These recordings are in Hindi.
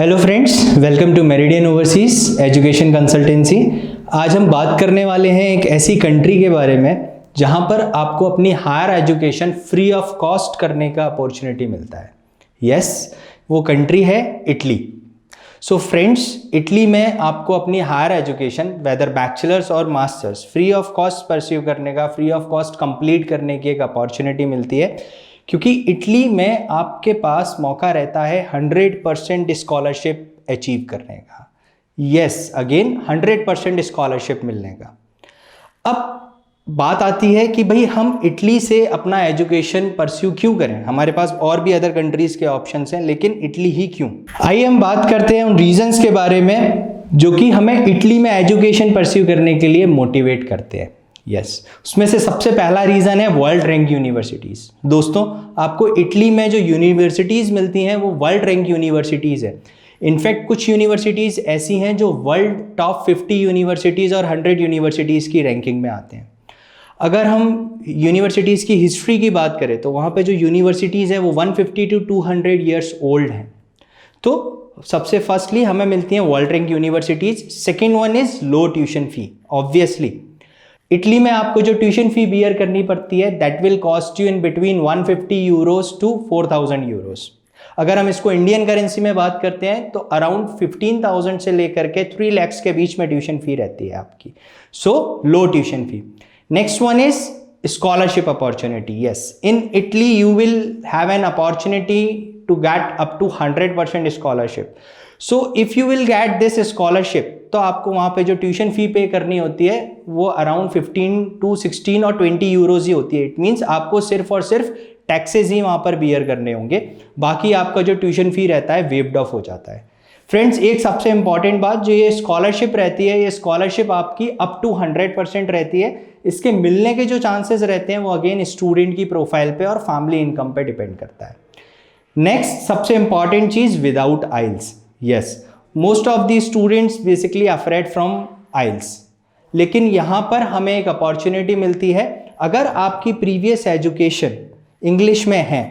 Hello friends, welcome to Meridian Overseas Education Consultancy. आज हम बात करने वाले हैं एक ऐसी कंट्री के बारे में जहां पर आपको अपनी higher education free of cost करने का अपॉर्चुनिटी मिलता है। यस, वो कंट्री है इटली। सो फ्रेंड्स, इटली में आपको अपनी हायर एजुकेशन वेदर बैचलर्स और masters free of cost pursue करने का, फ्री ऑफ कॉस्ट कंप्लीट करने की एक अपॉर्चुनिटी मिलती है, क्योंकि इटली में आपके पास मौका रहता है 100% स्कॉलरशिप अचीव करने का। यस, अगेन 100% स्कॉलरशिप मिलने का। अब बात आती है कि भाई हम इटली से अपना एजुकेशन परस्यू क्यों करें। हमारे पास और भी अदर कंट्रीज के ऑप्शंस हैं, लेकिन इटली ही क्यों। आइए हम बात करते हैं उन रीजंस के बारे में जो कि हमें इटली में एजुकेशन परस्यू करने के लिए मोटिवेट करते हैं। उसमें से सबसे पहला रीजन है वर्ल्ड रैंक यूनिवर्सिटीज। दोस्तों, आपको इटली में जो यूनिवर्सिटीज मिलती हैं वो वर्ल्ड रैंक यूनिवर्सिटीज है। इनफैक्ट कुछ यूनिवर्सिटीज ऐसी हैं जो वर्ल्ड टॉप 50 यूनिवर्सिटीज और 100 यूनिवर्सिटीज की रैंकिंग में आते हैं। अगर हम यूनिवर्सिटीज़ की हिस्ट्री की बात करें तो वहाँ पे जो यूनिवर्सिटीज़ है वो 150 to 200 ईयर्स ओल्ड हैं। तो सबसे फर्स्टली हमें मिलती हैं world rank universities. Second one is low tuition fee. Obviously Italy में आपको जो ट्यूशन फी बियर करनी पड़ती है that will cost you in between 150 euros to 4000 euros. अगर हम इसको इंडियन करेंसी में बात करते हैं तो अराउंड 15,000 से लेकर के 3 lakhs के बीच में ट्यूशन फी रहती है आपकी। So low tuition fee. Next one is scholarship opportunity. Yes, in Italy you will have an opportunity to get up to 100% scholarship. So if you will get this scholarship, तो आपको वहाँ पे जो ट्यूशन फी पे करनी होती है वो अराउंड 15 to 16 और 20 यूरोज ही होती है। इट मीन्स आपको सिर्फ और सिर्फ टैक्सेस ही वहाँ पर बियर करने होंगे, बाकी आपका जो ट्यूशन फी रहता है वेव्ड ऑफ हो जाता है। फ्रेंड्स, एक सबसे इंपॉर्टेंट बात, जो ये स्कॉलरशिप रहती है, ये स्कॉलरशिप आपकी अप टू 100% रहती है। इसके मिलने के जो चांसेस रहते हैं वो अगेन स्टूडेंट की प्रोफाइल पे और फैमिली इनकम पे डिपेंड करता है। नेक्स्ट सबसे इंपॉर्टेंट चीज, without IELTS. Yes, most of the students basically afraid from IELTS, लेकिन यहाँ पर हमें एक अपॉर्चुनिटी मिलती है। अगर आपकी प्रीवियस एजुकेशन इंग्लिश में है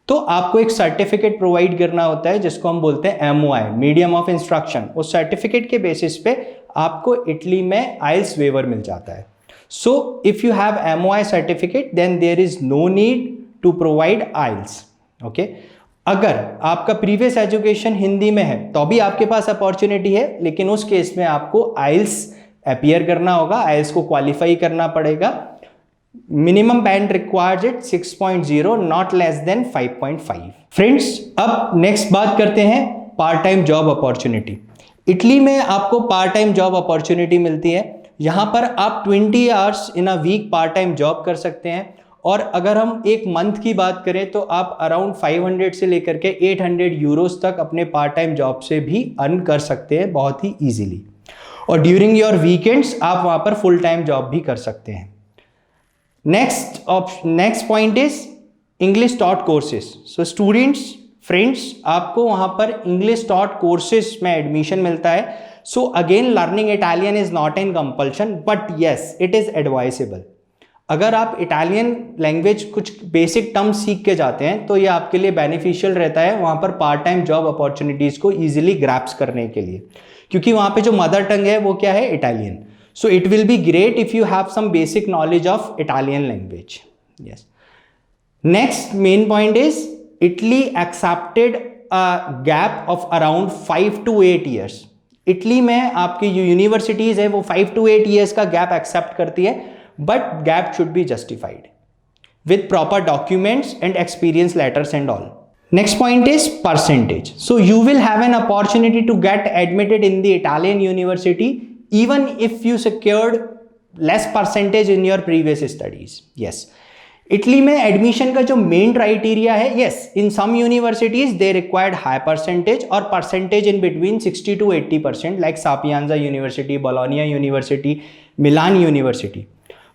तो आपको एक सर्टिफिकेट प्रोवाइड करना होता है जिसको हम बोलते हैं MOI, मीडियम ऑफ इंस्ट्रक्शन। उस सर्टिफिकेट के बेसिस पे आपको इटली में आइल्स वेवर मिल जाता है। So if you have MOI certificate then there is no need to provide IELTS. Okay, अगर आपका प्रीवियस एजुकेशन हिंदी में है तो भी आपके पास अपॉर्चुनिटी है, लेकिन उस केस में आपको आइल्स अपीयर करना होगा, आइल्स को क्वालिफाई करना पड़ेगा। Minimum band required it 6.0, not less than 5.5। Friends, अब नेक्स्ट बात करते हैं part time job opportunity. Italy में आपको पार्ट टाइम जॉब अपॉर्चुनिटी मिलती है। यहाँ पर आप 20 hours in a week part time job कर सकते हैं, और अगर हम एक मंथ की बात करें तो आप अराउंड 500 से लेकर के 800 यूरोज तक अपने पार्ट टाइम जॉब से भी अर्न कर सकते हैं बहुत ही ईजिली। और ड्यूरिंग योर वीकेंड्स आप वहाँ पर फुल टाइम जॉब भी कर सकते हैं। Next point is English taught courses. So students, friends, आपको वहां पर इंग्लिश टॉट कोर्सेज में एडमिशन मिलता है। So again learning Italian is not in compulsion, but yes it is advisable. अगर आप इटालियन लैंग्वेज कुछ बेसिक टर्म्स सीख के जाते हैं तो ये आपके लिए बेनिफिशियल रहता है वहां पर पार्ट टाइम जॉब अपॉर्चुनिटीज को इजीली ग्रैप्स करने के लिए, क्योंकि वहां पे जो मदर टंग है वो क्या है, Italian. So it will be great if you have some basic knowledge of Italian language. Yes. Next main point is Italy accepted a gap of around 5 to 8 years. Italy में आपकी जो यूनिवर्सिटीज है वो 5 to 8 years का गैप एक्सेप्ट करती है, but gap should be justified with proper documents and experience letters and all. Next point is percentage. So you will have an opportunity to get admitted in the Italian university even if you secured less percentage in your previous studies. Yes, Italy में एडमिशन का जो मेन क्राइटेरिया है, yes, in some universities they required high percentage और percentage in between 60 to 80%, like Sapienza university, Bologna university, Milan university.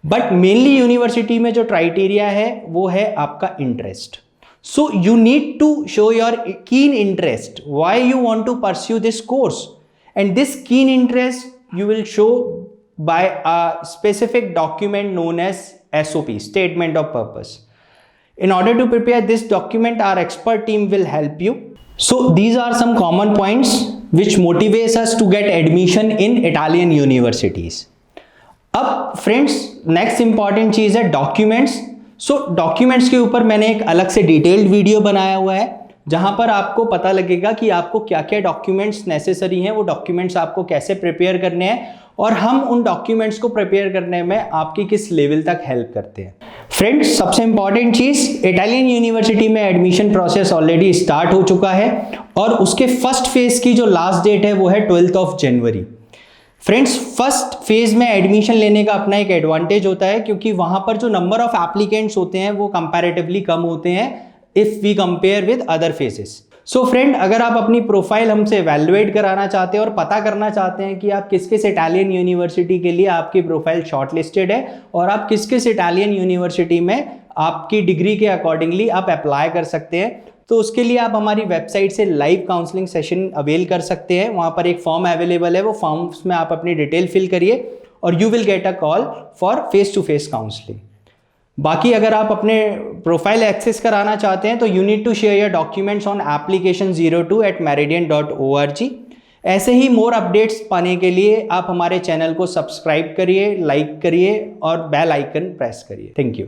But mainly university में जो क्राइटेरिया है वो है आपका interest. So you need to show your keen interest why you want to pursue this course, and this keen interest you will show by a specific document known as SOP, Statement of Purpose. In order to prepare this document, our expert team will help you. So these are some common points which motivates us to get admission in Italian universities. अब फ्रेंड्स नेक्स्ट इंपॉर्टेंट चीज है डॉक्यूमेंट्स। सो डॉक्यूमेंट्स के ऊपर मैंने एक अलग से डिटेल्ड वीडियो बनाया हुआ है जहां पर आपको पता लगेगा कि आपको क्या क्या डॉक्यूमेंट्स नेसेसरी हैं, वो डॉक्यूमेंट्स आपको कैसे प्रिपेयर करने हैं और हम उन डॉक्यूमेंट्स को प्रिपेयर करने में आपकी किस लेवल तक हेल्प करते हैं। फ्रेंड्स सबसे इंपॉर्टेंट चीज, इटालियन यूनिवर्सिटी में एडमिशन प्रोसेस ऑलरेडी स्टार्ट हो चुका है और उसके फर्स्ट फेज की जो लास्ट डेट है वो है 12 जनवरी। फ्रेंड्स फर्स्ट फेज में एडमिशन लेने का अपना एक एडवांटेज होता है क्योंकि वहां पर जो नंबर ऑफ एप्लीकेंट्स होते हैं वो कंपैरेटिवली कम होते हैं if we compare with other phases. So friend, अगर आप अपनी प्रोफाइल हमसे इवैल्यूएट कराना चाहते हैं और पता करना चाहते हैं कि आप किस किस इटालियन यूनिवर्सिटी के लिए आपकी प्रोफाइल शॉर्टलिस्टेड है और आप किस किस इटालियन यूनिवर्सिटी में आपकी डिग्री के अकॉर्डिंगली आप अप्लाई कर सकते हैं, तो उसके लिए आप हमारी वेबसाइट से लाइव काउंसलिंग सेशन अवेल कर सकते हैं। वहाँ पर एक फॉर्म अवेलेबल है, वो फॉर्म्स में आप अपनी डिटेल फिल करिए और you will get a call for face to face counselling. बाकी अगर आप अपने प्रोफाइल एक्सेस कराना चाहते हैं तो you need to share your documents on application02@meridian.org। ऐसे ही मोर अपडेट्स पाने के लिए आप हमारे चैनल को सब्सक्राइब करिए, लाइक करिए और बेल आइकन प्रेस करिए। Thank you.